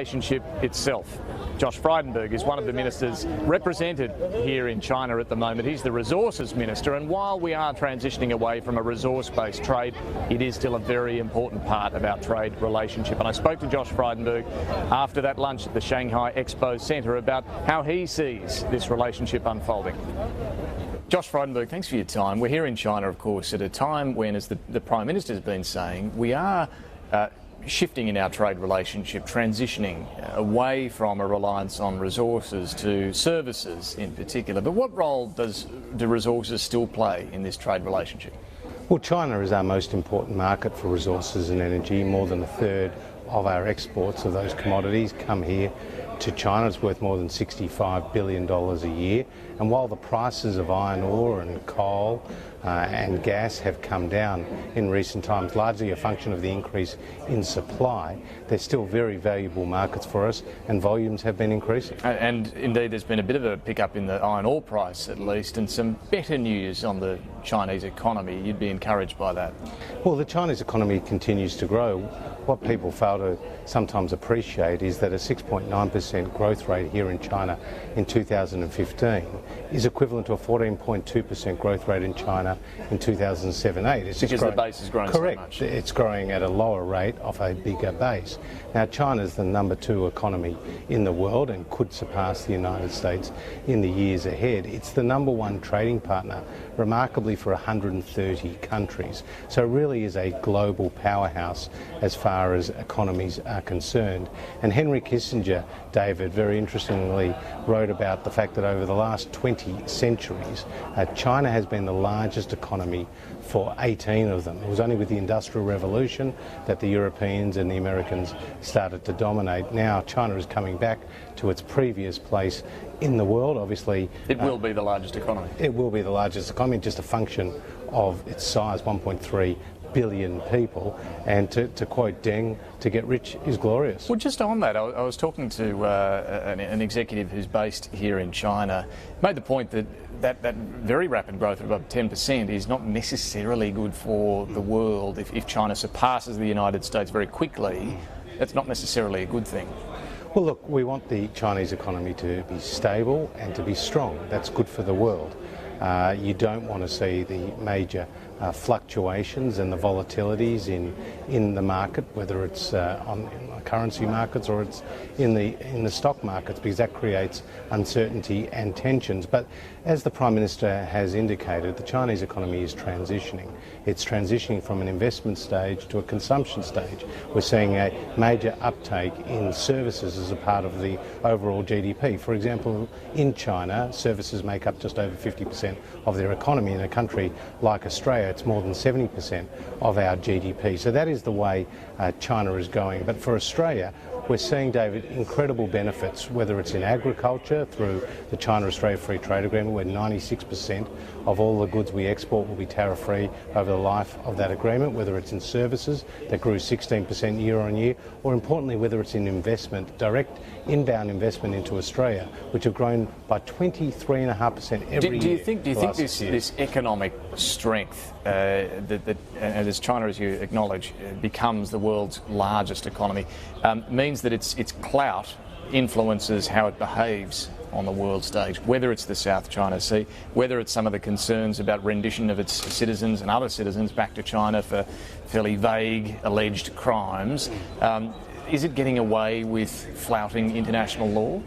Relationship itself. Josh Frydenberg is one of the ministers represented here in China at the moment. He's the resources minister, and while we are transitioning away from a resource-based trade, it is still a very important part of our trade relationship. And I spoke to Josh Frydenberg after that lunch at the Shanghai Expo Centre about how he sees this relationship unfolding. Josh Frydenberg, thanks for your time. We're here in China, of course, at a time when, as the Prime Minister has been saying, we are shifting in our trade relationship, transitioning away from a reliance on resources to services in particular. But what role do resources still play in this trade relationship? Well, China is our most important market for resources and energy. More than a third of our exports of those commodities come here to China. It's worth more than $65 billion a year. And while the prices of iron ore and coal and gas have come down in recent times, largely a function of the increase in supply, they're still very valuable markets for us, and volumes have been increasing. And indeed, there's been a bit of a pickup in the iron ore price, at least, and some better news on the Chinese economy. You'd be encouraged by that? Well, the Chinese economy continues to grow. What people fail to sometimes appreciate is that a 6.9% growth rate here in China in 2015 is equivalent to a 14.2% growth rate in China in 2007-8. It's because the base has grown so much. Correct. It's growing at a lower rate off a bigger base. Now, China is the number 2 economy in the world and could surpass the United States in the years ahead. It's the number 1 trading partner, remarkably, for 130 countries. So it really is a global powerhouse as far as economies are concerned. And Henry Kissinger, David, very interestingly wrote about the fact that over the last 20 centuries, China has been the largest economy for 18 of them. It was only with the Industrial Revolution that the Europeans and the Americans started to dominate. Now China is coming back to its previous place in the world. Obviously, it will be the largest economy. It will be the largest economy, just a function of its size, 1.3 billion people, and to quote Deng, to get rich is glorious. Well, just on that, I was talking to an executive who's based here in China, made the point that very rapid growth of above 10% is not necessarily good for the world. If China surpasses the United States very quickly, that's not necessarily a good thing. Well, look, we want the Chinese economy to be stable and to be strong. That's good for the world. You don't want to see the major fluctuations and the volatilities in the market, whether it's on currency markets or it's in the stock markets, because that creates uncertainty and tensions. But as the Prime Minister has indicated, the Chinese economy is transitioning. It's transitioning from an investment stage to a consumption stage. We're seeing a major uptake in services as a part of the overall GDP. For example, in China, services make up just over 50% of their economy. In a country like Australia, it's more than 70% of our GDP. So that is the way China is going. But for Australia, we're seeing, David, incredible benefits, whether it's in agriculture through the China-Australia Free Trade Agreement, where 96% of all the goods we export will be tariff-free over the life of that agreement, whether it's in services that grew 16% year on year, or importantly, whether it's in investment, direct inbound investment into Australia, which have grown by 23.5% every year. Do you think this economic strength, that as China, as you acknowledge, becomes the world's largest economy, means that its clout influences how it behaves on the world stage, whether it's the South China Sea, whether it's some of the concerns about rendition of its citizens and other citizens back to China for fairly vague alleged crimes? Is it getting away with flouting international law?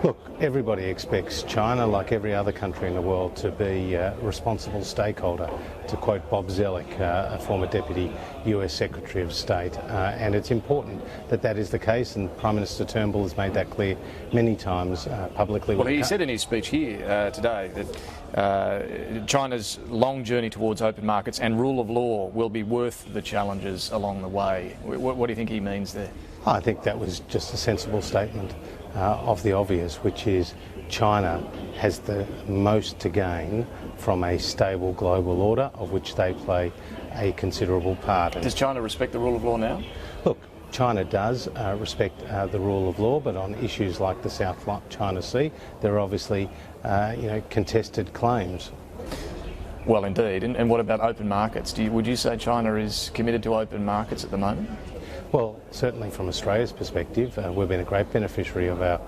Look, everybody expects China, like every other country in the world, to be a responsible stakeholder, to quote Bob Zoellick, a former Deputy US Secretary of State. And it's important that that is the case, and Prime Minister Turnbull has made that clear many times publicly. Well, he said in his speech here today that China's long journey towards open markets and rule of law will be worth the challenges along the way. What do you think he means there? I think that was just a sensible statement of the obvious, which is China has the most to gain from a stable global order, of which they play a considerable part. Does China respect the rule of law now? Look, China does respect the rule of law, but on issues like the South China Sea, there are obviously contested claims. Well, indeed. And what about open markets? Would you say China is committed to open markets at the moment? Well, certainly from Australia's perspective, we've been a great beneficiary of our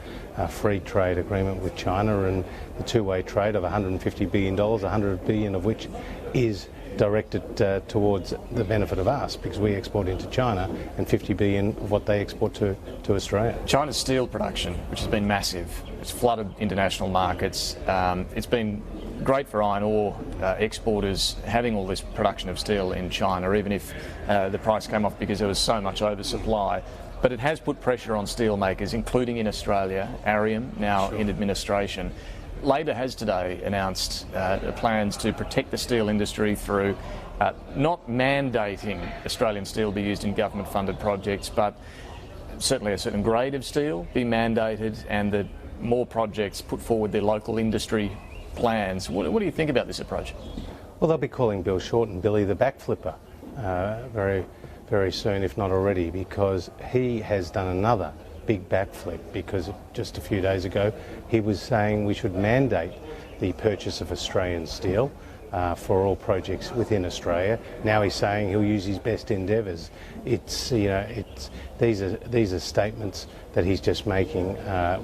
free trade agreement with China, and the two-way trade of $150 billion, $100 billion of which is directed towards the benefit of us because we export into China, and $50 billion of what they export to Australia. China's steel production, which has been massive, it's flooded international markets. It's been great for iron ore exporters having all this production of steel in China, even if the price came off because there was so much oversupply. But it has put pressure on steel makers, including in Australia, Arium now in administration. Labor has today announced plans to protect the steel industry through not mandating Australian steel be used in government-funded projects, but certainly a certain grade of steel be mandated, and that more projects put forward their local industry plans. What do you think about this approach? Well, they'll be calling Bill Shorten Billy the Backflipper very, very soon, if not already, because he has done another big backflip, because just a few days ago he was saying we should mandate the purchase of Australian steel for all projects within Australia. Now he's saying he'll use his best endeavours. These are statements that he's just making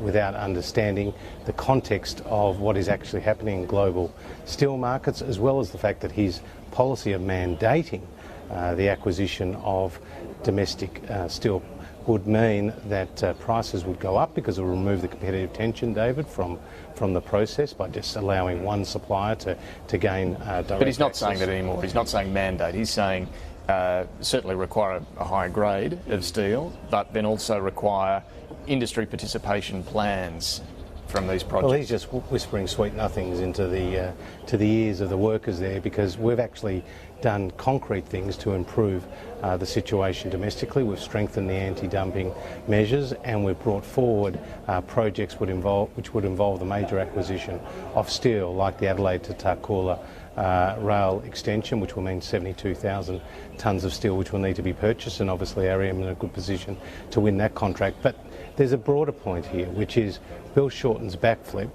without understanding the context of what is actually happening in global steel markets, as well as the fact that his policy of mandating the acquisition of domestic steel would mean that prices would go up because it will remove the competitive tension, David, from the process by just allowing one supplier to gain direct But he's not access. saying that anymore. He's not saying mandate. He's saying certainly require a higher grade of steel, but then also require industry participation plans from these projects. Well, he's just whispering sweet nothings into the ears of the workers there, because we've actually done concrete things to improve the situation domestically. We've strengthened the anti-dumping measures, and we've brought forward projects which would involve the major acquisition of steel, like the Adelaide to Tarcoola rail extension, which will mean 72,000 tonnes of steel which will need to be purchased, and obviously Arium in a good position to win that contract. But there's a broader point here, which is Bill Shorten's backflip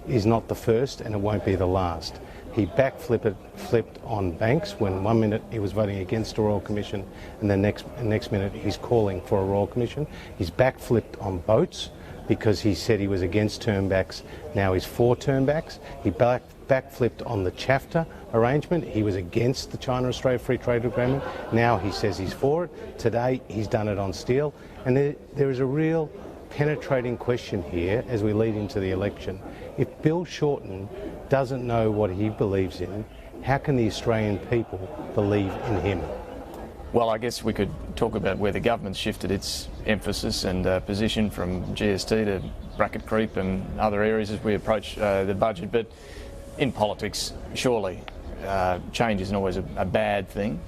is not the first, and it won't be the last. He flipped on banks when one minute he was voting against a Royal Commission, and the next minute he's calling for a Royal Commission. He's backflipped on boats because he said he was against turnbacks. Now he's for turnbacks. He backflipped on the CHAFTA arrangement. He was against the China-Australia Free Trade Agreement. Now he says he's for it. Today he's done it on steel. And there is a real penetrating question here as we lead into the election. If Bill Shorten doesn't know what he believes in, how can the Australian people believe in him? Well, I guess we could talk about where the government's shifted its emphasis and position from GST to bracket creep and other areas as we approach the budget. But in politics, surely change isn't always a bad thing.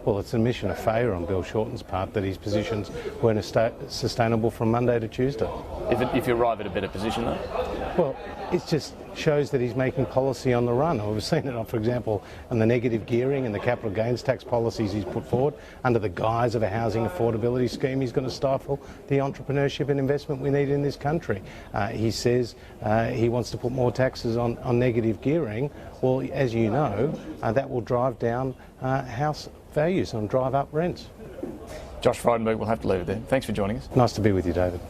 Well, it's a mission of failure on Bill Shorten's part that his positions weren't sustainable from Monday to Tuesday. If you arrive at a better position, though? Well, it just shows that he's making policy on the run. We've seen it, for example, on the negative gearing and the capital gains tax policies he's put forward. Under the guise of a housing affordability scheme, he's going to stifle the entrepreneurship and investment we need in this country. He says he wants to put more taxes on negative gearing. Well, as you know, that will drive down house values and drive up rents. Josh Frydenberg, we'll have to leave it there. Thanks for joining us. Nice to be with you, David.